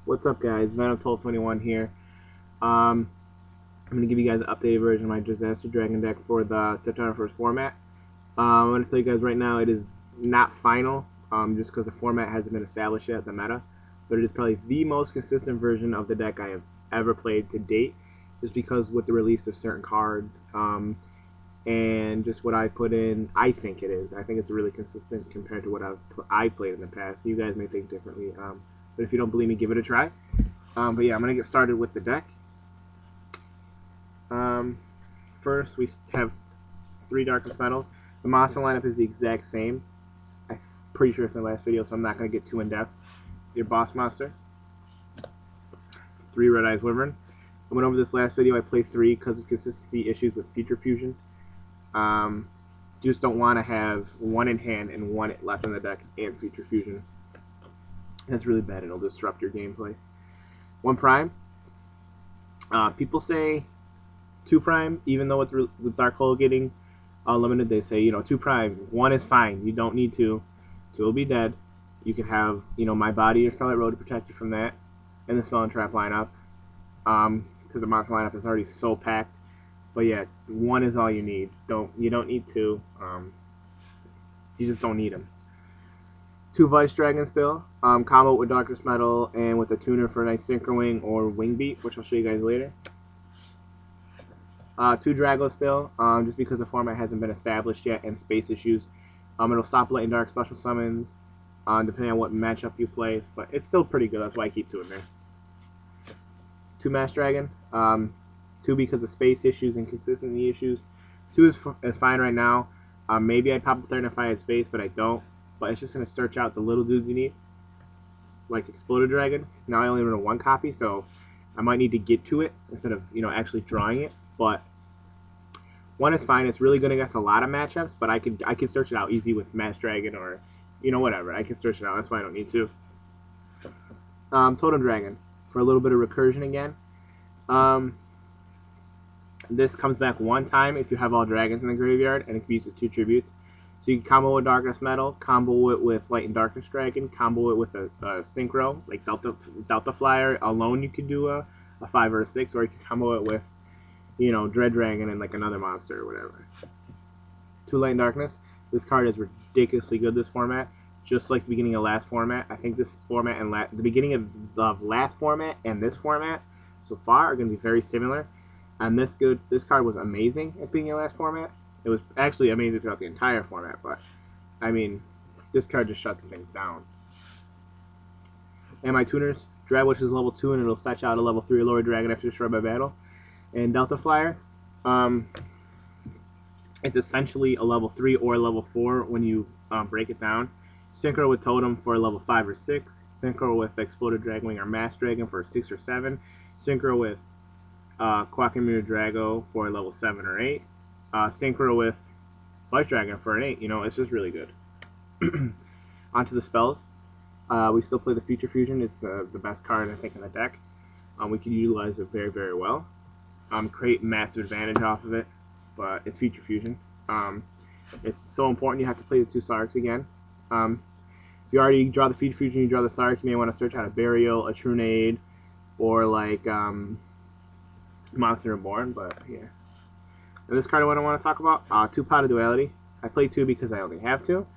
What's up, guys? VenomToll21 here. I'm going to give you guys an updated version of my Disaster Dragon deck for the September 1st format. I'm going to tell you guys right now it is not final, just because the format hasn't been established yet, the meta. But it is probably the most consistent version of the deck I have ever played to date, just because with the release of certain cards and just what I put in, I think it is. I think it's really consistent compared to what I played in the past. You guys may think differently. But if you don't believe me, give it a try. But yeah, I'm going to get started with the deck. First, we have 3 Darkness Metals. The monster lineup is the exact same. I'm pretty sure it's in the last video, so I'm not going to get too in-depth. Your boss monster. 3 Red Eyes Wyvern. I went over this last video. I played 3 because of consistency issues with Future Fusion. You just don't want to have 1 in hand and 1 left in the deck and Future Fusion. That's really bad. It'll disrupt your gameplay. 1 Prime. People say 2 Prime, even though with Dark Hole getting limited, they say 2 Prime. 1 is fine. You don't need 2. 2 will be dead. You can have My Body or Starlight Road to protect you from that, and the Spell and Trap lineup, because the monster lineup is already so packed. But yeah, 1 is all you need. You don't need 2. You just don't need them. 2 Vice Dragon still, combo with Darkness Metal and with a tuner for a nice Synchro Wing or Wing Beat, which I'll show you guys later. 2 Drago still, just because the format hasn't been established yet and space issues. It'll stop Light and Dark special summons, depending on what matchup you play, but it's still pretty good. That's why I keep 2 in there. 2 Mass Dragon, 2 because of space issues and consistency issues. 2 is fine right now. Maybe I'd pop the 3rd if I had space, but I don't. But it's just going to search out the little dudes you need, like Exploded Dragon. Now I only run a 1 copy, so I might need to get to it instead of actually drawing it. But 1 is fine. It's really good against a lot of matchups, but I could search it out easy with Mass Dragon or whatever. I can search it out. That's why I don't need to. Totem Dragon for a little bit of recursion again. This comes back 1 time if you have all dragons in the graveyard, and it can be used with 2 tributes. So you can combo with Darkness Metal, combo it with Light and Darkness Dragon, combo it with a Synchro, like Delta Flyer. Alone you could do a 5 or a 6, or you can combo it with, Dread Dragon and like another monster or whatever. 2 Light and Darkness. This card is ridiculously good this format, just like the beginning of last format. I think this format and the beginning of the last format and this format so far are going to be very similar. And this card was amazing at the beginning of last format. It was actually amazing throughout the entire format, but, I mean, this card just shut things down. And my tuners, Dread, which is level 2, and it'll fetch out a level 3 lower dragon after destroyed by battle. And Delta Flyer, it's essentially a level 3 or a level 4 when you break it down. Synchro with Totem for a level 5 or 6. Synchro with Exploded Dragonwing or Mass Dragon for a 6 or 7. Synchro with Quackmere Drago for a level 7 or 8. Synchro with Vice Dragon for an 8. It's just really good. Onto the spells. We still play the Future Fusion. It's the best card, I think, in the deck. We can utilize it very, very well. Create massive advantage off of it, but it's Future Fusion. It's so important you have to play the 2 Sarks again. If you already draw the Future Fusion, you draw the Sark, you may want to search out a Burial, a Trunade, or like Monster Reborn, but yeah. And this card I want to talk about, 2 Pot of Duality. I play 2 because I only have 2,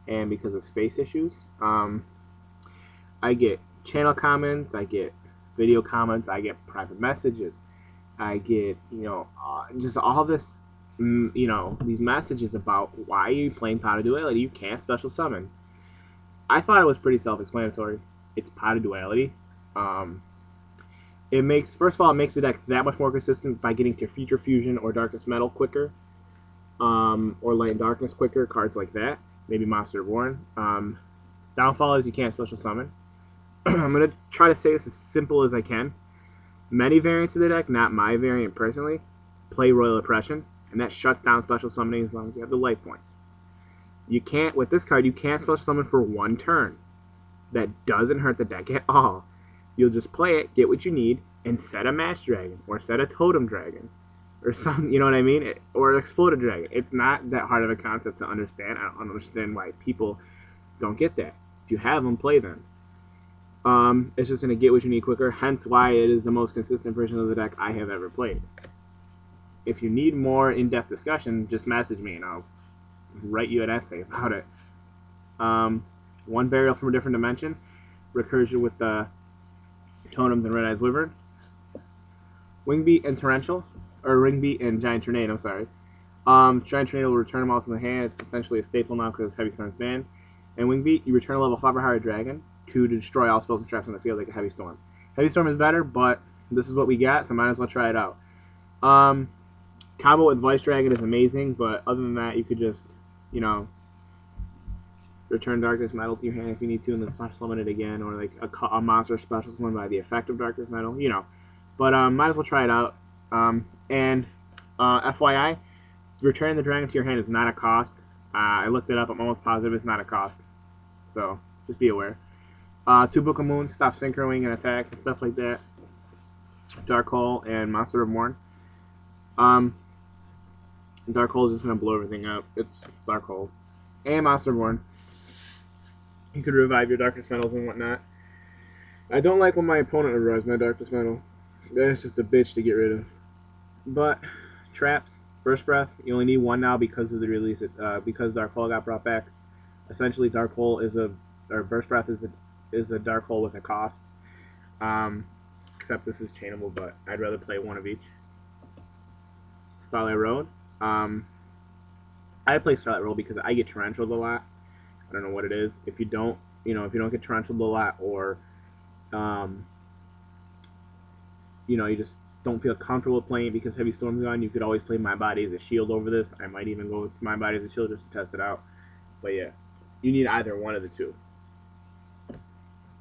and because of space issues. I get channel comments, I get video comments, I get private messages, I get, just all this, these messages about why are you playing Pot of Duality? You can't special summon. I thought it was pretty self-explanatory. It's Pot of Duality. First of all, it makes the deck that much more consistent by getting to Future Fusion or Darkness Metal quicker, or Light and Darkness quicker, cards like that. Maybe Monster Reborn. Downfall is you can't special summon. I'm going to try to say this as simple as I can. Many variants of the deck, not my variant personally, play Royal Oppression, and that shuts down special summoning as long as you have the life points. You can't, with this card, you can't special summon for 1 turn. That doesn't hurt the deck at all. You'll just play it, get what you need, and set a Mass Dragon, or set a Totem Dragon, or some, you know what I mean? Or an Exploded Dragon. It's not that hard of a concept to understand. I don't understand why people don't get that. If you have them, play them. It's just going to get what you need quicker, hence why it is the most consistent version of the deck I have ever played. If you need more in-depth discussion, just message me and I'll write you an essay about it. One burial from a different dimension, recursion with the totems and Red-Eyes Wyvern, Wingbeat and Torrential, or Ringbeat and Giant Tornado, sorry. Giant Tornado will return them all to the hand. It's essentially a staple now because Heavy Storm's banned. And Wingbeat, you return a level 5 or higher dragon to destroy all spells and traps on the field like a Heavy Storm. Heavy Storm is better, but this is what we got, so might as well try it out. Combo with Vice Dragon is amazing, but other than that, you could just, you know, return Darkness Metal to your hand if you need to, and then special summon it again, or like a monster special summon by the effect of Darkness Metal, you know. But might as well try it out. FYI, returning the dragon to your hand is not a cost. I looked it up. I'm almost positive it's not a cost. So just be aware. 2 Book of Moon, stop synchroing and attacks and stuff like that. Dark Hole and Monster of Morn. Dark Hole is just going to blow everything up. It's Dark Hole. And Monster of Morn. You could revive your Darkness Metals and whatnot. I don't like when my opponent revives my Darkness Metal. That's just a bitch to get rid of. But, traps, Burst Breath, you only need 1 now because of the release, because Dark Hole got brought back. Essentially, Dark Hole is or Burst Breath is a Dark Hole with a cost. Except this is chainable, but I'd rather play 1 of each. Starlight Road. I play Starlight Road because I get Torrentialed a lot. I don't know what it is. If you don't get Torrentialed a lot, or you just don't feel comfortable playing it because Heavy Storm's gone, you could always play My Body as a shield over this. I might even go with My Body as a shield just to test it out. But yeah, you need either one of the two.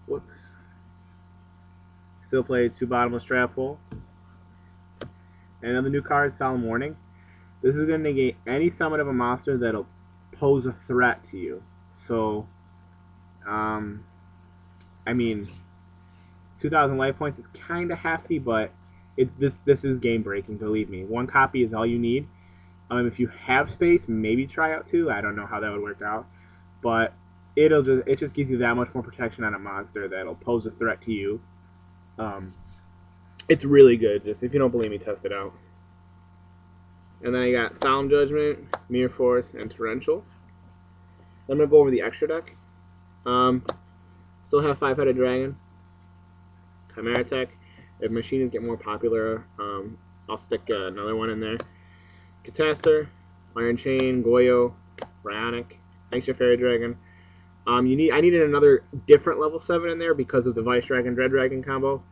Whoops. Still play 2 Bottomless Trap Hole. And another new card, Solemn Warning. This is going to negate any summon of a monster that'll pose a threat to you. So, I mean, 2,000 life points is kind of hefty, but this is game breaking. Believe me, 1 copy is all you need. If you have space, maybe try out 2. I don't know how that would work out, but it just gives you that much more protection on a monster that'll pose a threat to you. It's really good. Just if you don't believe me, test it out. And then I got Solemn Judgment, Mirror Force, and Torrential. I'm gonna go over the extra deck. Still have 5-Headed Dragon, Chimera Tech. If machines get more popular, I'll stick another one in there. Catastor, Iron Chain, Goyo, Bionic, Ancient Fairy Dragon. I needed another different level 7 in there because of the Vice Dragon Dread Dragon combo.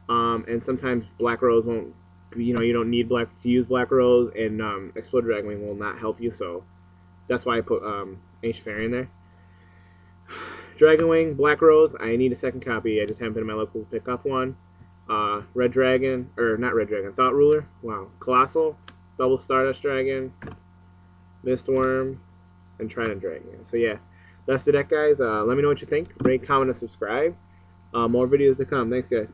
And sometimes Black Rose won't. You don't need to use Black Rose, and Explode Dragon Wing will not help you. So that's why I put Ancient Fairy in there. Dragon Wing, Black Rose. I need a 2nd copy. I just haven't been in my locals to pick up one. Red Dragon, or not Red Dragon, Thought Ruler. Wow. Colossal, Double Stardust Dragon, Mistworm, and Trident Dragon. So yeah, that's the deck, guys. Let me know what you think. Rate, comment, and subscribe. More videos to come. Thanks, guys.